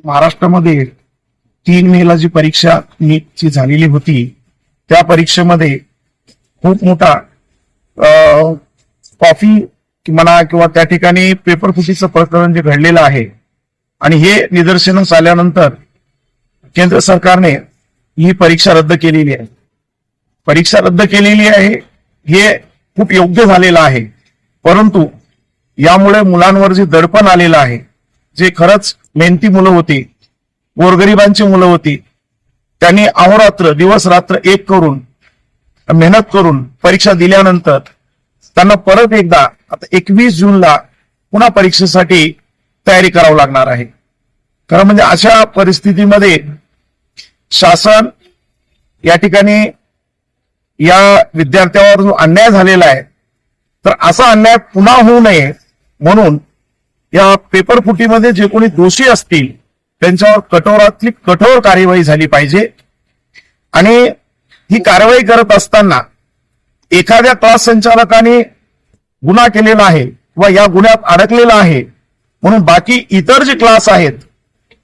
महाराष्ट्रामध्ये 3 मेला जी परीक्षा नीटची झालेली होती त्या परीक्षेमध्ये खूप मोठा कॉफी म्हणा किंवा त्या ठिकाणी पेपर फुटीचं प्रकरण जे घडलेलं आहे आणि हे निदर्शनास आल्यानंतर केंद्र सरकारने ही परीक्षा रद्द केलेली आहे. परीक्षा रद्द केलेली आहे हे खूप योग्य झालेलं आहे, परंतु यामुळे मुलांवर जे दडपण आलेलं आहे, जे खरंच मेहनती मुलं होती, गोरगरिबांची मुलं होती, त्यांनी अहोरात्र दिवस रात्र एक करून मेहनत करून परीक्षा दिल्यानंतर त्यांना परत एकदा आता 21 जूनला पुन्हा परीक्षेसाठी तयारी करावी लागणार आहे. खरं म्हणजे अशा परिस्थितीमध्ये शासन या ठिकाणी या विद्यार्थ्यावर जो अन्याय झालेला आहे तर असा अन्याय पुन्हा होऊ नये म्हणून या पेपर फुटीमध्ये जे कोणी दोषी असतील त्यांच्यावर कठोरातली कठोर कार्यवाही झाली पाहिजे. आणि ही कारवाई करत असताना एखाद्या क्लास संचालकाने गुन्हा केलेला आहे किंवा या गुन्ह्यात अडकलेला आहे म्हणून बाकी इतर जे क्लास आहेत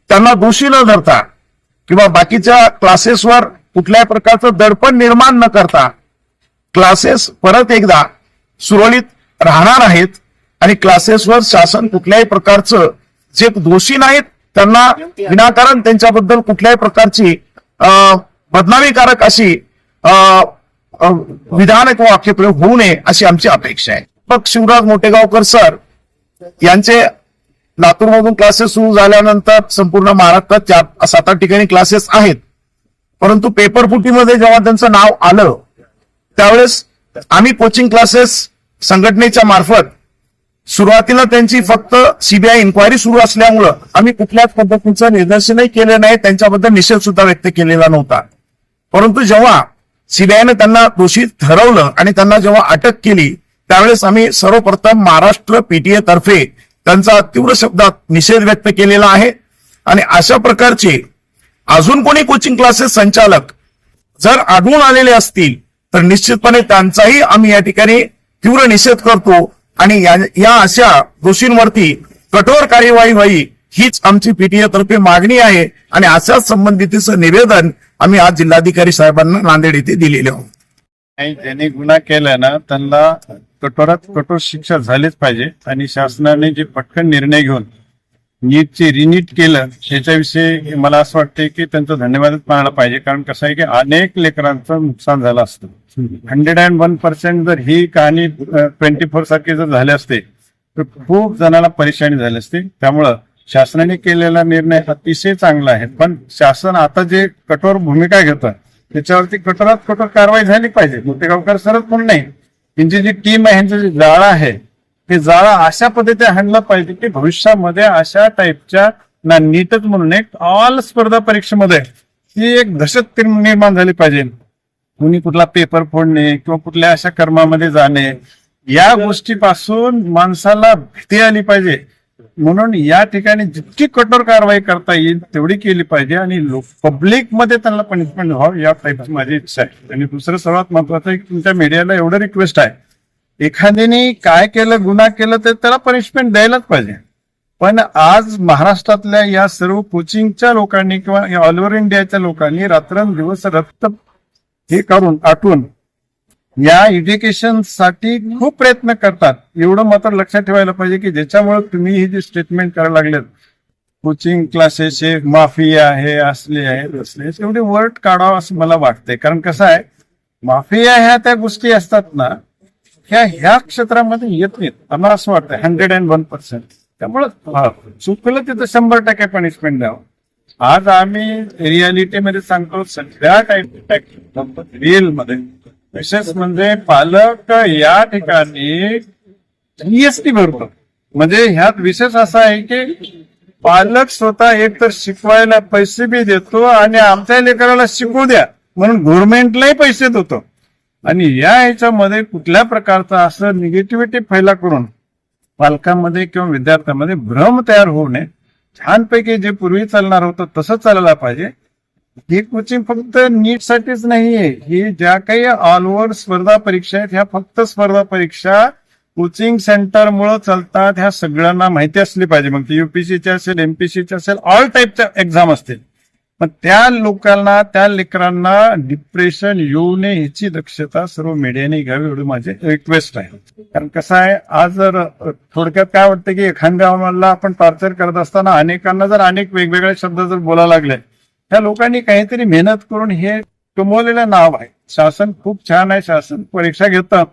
त्यांना दोषी न धरता किंवा बाकीच्या क्लासेसवर कुठल्याही प्रकारचं दडपण निर्माण न करता क्लासेस परत एकदा सुरळीत राहणार आहेत आणि क्लासेसवर शासन कुठल्याही प्रकारचं जे दोषी नाहीत त्यांना विनाकारण त्यांच्याबद्दल कुठल्याही प्रकारची बदनामीकारक अशी विधान किंवा वाक्यप्रयोग होऊ नये अशी आमची अपेक्षा आहे. मग शिवराज मोठेगावकर सर यांचे लातूरमधून क्लासेस सुरू झाल्यानंतर संपूर्ण महाराष्ट्रात 7-8 ठिकाणी क्लासेस आहेत, परंतु पेपर फुटीमध्ये जेव्हा त्यांचं नाव आलं त्यावेळेस आम्ही कोचिंग क्लासेस संघटनेच्या मार्फत सुरुवातीला त्यांची फक्त सीबीआय इन्क्वायरी सुरू असल्यामुळं आम्ही कुठल्याच पद्धतीचं निदर्शनही केलं नाही, त्यांच्याबद्दल निषेध सुद्धा व्यक्त केलेला नव्हता. परंतु जेव्हा सीबीआयने त्यांना दोषी ठरवलं आणि त्यांना जेव्हा अटक केली त्यावेळेस आम्ही सर्वप्रथम महाराष्ट्र पीटीए तर्फे त्यांचा तीव्र शब्दात निषेध व्यक्त केलेला आहे. आणि अशा प्रकारचे अजून कोणी कोचिंग क्लासेस संचालक जर आढळून आलेले असतील तर निश्चितपणे त्यांचाही आम्ही या ठिकाणी तीव्र निषेध करतो आणि या अशा दोषींवरती कठोर कार्यवाही व्हावी हीच आमची पीटीए तर्फे मागणी आहे. आणि अशाच संबंधितीचं निवेदन आम्ही आज जिल्हाधिकारी साहेबांना नांदेड येथे दिलेले आहोत. ज्यांनी गुन्हा केला ना त्यांना कठोरात कठोर शिक्षा झालीच पाहिजे आणि शासनाने जे पटकन निर्णय घेऊन नीटचे रिनीट केलं त्याच्याविषयी मला असं वाटतं की त्यांचा धन्यवादच मानायला पाहिजे. कारण कसं आहे की अनेक लेकरांचं नुकसान झालं असतं. 101% जर ही कहाणी 24 सारखी जर झाली असते तर खूप जणांना परेशानी झाली असते. त्यामुळं शासनाने केलेला निर्णय अतिशय चांगला आहे, पण शासन आता जे कठोर भूमिका घेतं त्याच्यावरती कठोरात कठोर कारवाई झाली पाहिजे. मोठेगावकर सरच म्हणून नाही, त्यांची जी टीम आहे, यांचं जे जाळं आहे ते जाळं अशा पद्धतीने हाणलं पाहिजे की भविष्यामध्ये अशा टाईपच्या ना नीटच म्हणून एक ऑल स्पर्धा परीक्षेमध्ये ही एक दहशत निर्माण झाली पाहिजे. कुणी कुठला पेपर फोडणे किंवा कुठल्या अशा कर्मामध्ये जाणे या गोष्टीपासून माणसाला भीती आली पाहिजे. म्हणून या ठिकाणी जितकी कठोर कारवाई करता येईल तेवढी केली पाहिजे आणि पब्लिक मध्ये त्यांना पनिशमेंट व्हावं या टाईपची माझी इच्छा आहे. आणि दुसरं सर्वात महत्वाचं आहे की तुमच्या मीडियाला एवढं रिक्वेस्ट आहे, एखाद्याने काय केलं गुन्हा केलं तर त्याला पनिशमेंट द्यायलाच पाहिजे. पण आज महाराष्ट्रातल्या या सर्व कोचिंगच्या लोकांनी किंवा ऑल ओव्हर इंडियाच्या लोकांनी रात्रंदिवस रक्त हे करून आटून या एज्युकेशन साठी खूप प्रयत्न करतात. एवढं मात्र लक्षात ठेवायला पाहिजे की ज्याच्यामुळे तुम्ही ही जी स्टेटमेंट करायला लागलेत कोचिंग क्लासेस माफिया आहे असले आहे असले एवढे वर्ड काढावं असं मला वाटतंय. कारण कसं आहे माफिया ह्या त्या गोष्टी असतात ना ह्या क्षेत्रामध्ये येत नाहीत मला असं वाटतं 101%. त्यामुळं चुकलं तिथं 100% पनिशमेंट द्यावं. आज आम्ही रियालिटीमध्ये सांगतो सगळ्या टाईप रिअल मध्ये विशेष म्हणजे पालक या ठिकाणी जीएसटी भरतो. म्हणजे ह्यात विशेष असा आहे की पालक स्वतः एक तर शिकवायला पैसे बी देतो आणि आमच्या लेकराला शिकवू द्या म्हणून गव्हर्नमेंटलाही पैसे देतो. आणि या ह्याच्यामध्ये कुठल्या प्रकारचा असं निगेटिव्हिटी फैला करून पालकांमध्ये किंवा विद्यार्थ्यांमध्ये भ्रम तयार होऊ नये. छानपैकी जे पूर्वी चालणार होतं तसं चालायला पाहिजे. ही कोचिंग फक्त नीट साठीच नाहीये, ही ज्या काही ऑल ओव्हर स्पर्धा परीक्षा आहेत ह्या फक्त स्पर्धा परीक्षा कोचिंग सेंटरमुळे चालतात ह्या सगळ्यांना माहिती असली पाहिजे. मग ती युपीसीची असेल, एमपीसीची असेल, ऑल टाईपच्या एक्झाम असतील. पण त्या लोकांना, त्या लेकरांना डिप्रेशन येऊ नये ह्याची दक्षता सर्व मीडियाने घ्यावी एवढी माझी रिक्वेस्ट आहे. कारण कसं आहे, आज जर थोडक्यात काय वाटतं की एखाद्याला आपण टॉर्चर करत असताना अनेकांना जर अनेक वेगवेगळे शब्द जर बोलायला लागले, त्या लोकांनी काहीतरी मेहनत करून हे कमवलेलं नाव आहे. शासन खूप छान आहे, शासन परीक्षा घेतं,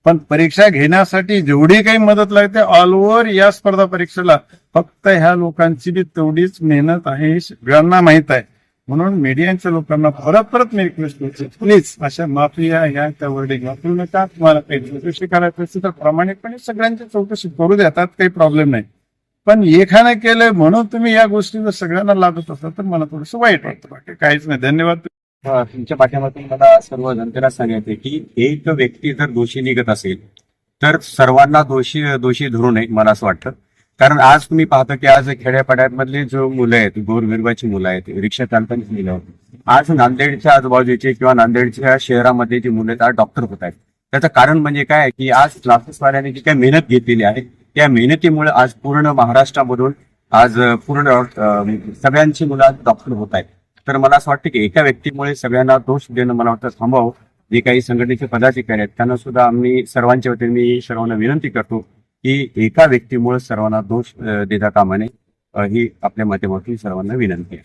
पण परीक्षा घेण्यासाठी जेवढी काही मदत लागते ऑल ओव्हर या स्पर्धा परीक्षेला फक्त ह्या लोकांची बी तेवढीच मेहनत आहे हे सगळ्यांना माहित आहे. म्हणून मीडियाच्या लोकांना परत मी रिक्वेस्ट करतो, प्लीज अशा माफिया ह्या त्या वर्डिंग वापरू नका. तुम्हाला काही चौकशी करायची असेल तर प्रामाणिकपणे सगळ्यांची चौकशी करू द्या, त्यात काही प्रॉब्लेम नाही. पण एखादं केलंय म्हणून तुम्ही या गोष्टी जर सगळ्यांना लागत असाल तर मला थोडंसं वाईट वाटतं. बाकी काहीच नाही. धन्यवाद. तुमच्या पाठ्यामागून मला सर्व जनतेला सांगायचं आहे की एक व्यक्ती जर दोषी निघत असेल तर सर्वांना दोषी धरू नये, मला असं वाटतं. कारण आज तुम्ही पाहता की आज खेड्यापाड्यांमधले जो मुलं आहेत, गोरगरिबाची मुलं आहेत, रिक्षा चालकांची मुलं आहेत, आज नांदेडच्या आजूबाजूचे किंवा नांदेडच्या शहरामध्ये जी मुलं आहेत आज डॉक्टर होत आहेत. त्याचं कारण म्हणजे काय की आज क्लासेसवाल्यांनी जी काही मेहनत घेतलेली आहे त्या मेहनतीमुळे आज पूर्ण महाराष्ट्रामधून आज पूर्ण सगळ्यांची मुलं आज डॉक्टर होत आहेत. तर मला असं वाटतं की एका व्यक्तीमुळे सगळ्यांना दोष देणं मला वाटतं थांबावं. जे काही संघटनेचे पदाधिकारी आहेत त्यांना सुद्धा आम्ही सर्वांच्या वतीने मी सर्वांना विनंती करतो की एका व्यक्तीमुळे सर्वांना दोष देता कामा नये, ही आपल्या माध्यमातून सर्वांना विनंती आहे.